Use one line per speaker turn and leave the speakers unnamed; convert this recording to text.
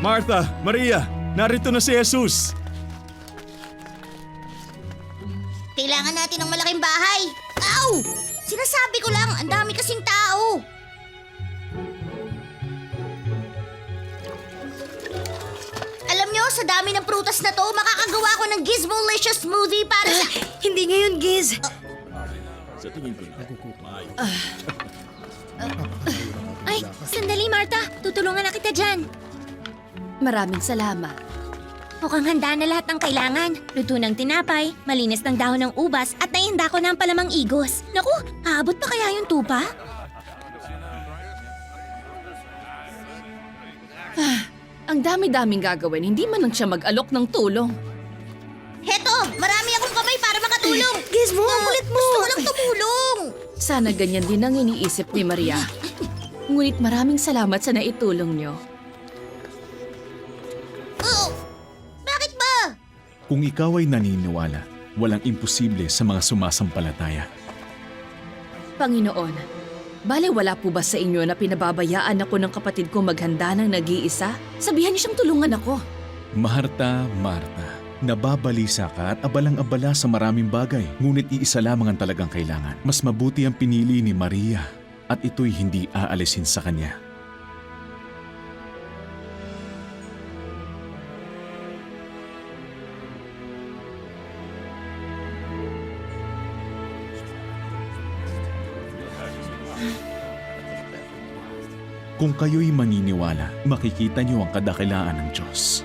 Martha, Maria, narito na si Jesus.
Kailangan natin ng malaking bahay. Ow! Sinasabi ko lang, ang dami kasing tao. Alam nyo, sa dami ng prutas na to, makakagawa ko ng Gizmolicious smoothie para sa...
Hindi ngayon, Giz.
Sa tingin ko
Ay, sandali, Martha. Tutulungan na kita dyan.
Maraming salamat.
Mukhang handa na lahat ng kailangan. Luto ng tinapay, malinis ng dahon ng ubas, at naihanda ko na ang palamang igos. Naku, aabot pa kaya yung tupa?
Ang dami-daming gagawin, hindi man lang siya mag-alok ng tulong.
Heto, marami akong kamay para makatulong.
Gizmo,
Ang kulit mo! Gusto ko lang tumulong.
Sana ganyan din ang iniisip ni Maria. Ngunit maraming salamat sa naitulong niyo.
Oh, bakit ba?
Kung ikaw ay naniniwala, walang imposible sa mga sumasampalataya.
Panginoon, bale wala po ba sa inyo na pinababayaan ako ng kapatid ko maghanda ng nag-iisa? Sabihan niyo siyang tulungan ako.
Marta, Marta, nababalisa ka at abalang-abala sa maraming bagay, ngunit iisa lamang ang talagang kailangan. Mas mabuti ang pinili ni Maria at ito'y hindi aalisin sa kanya. Kung kayo'y maniniwala, makikita niyo ang kadakilaan ng Diyos.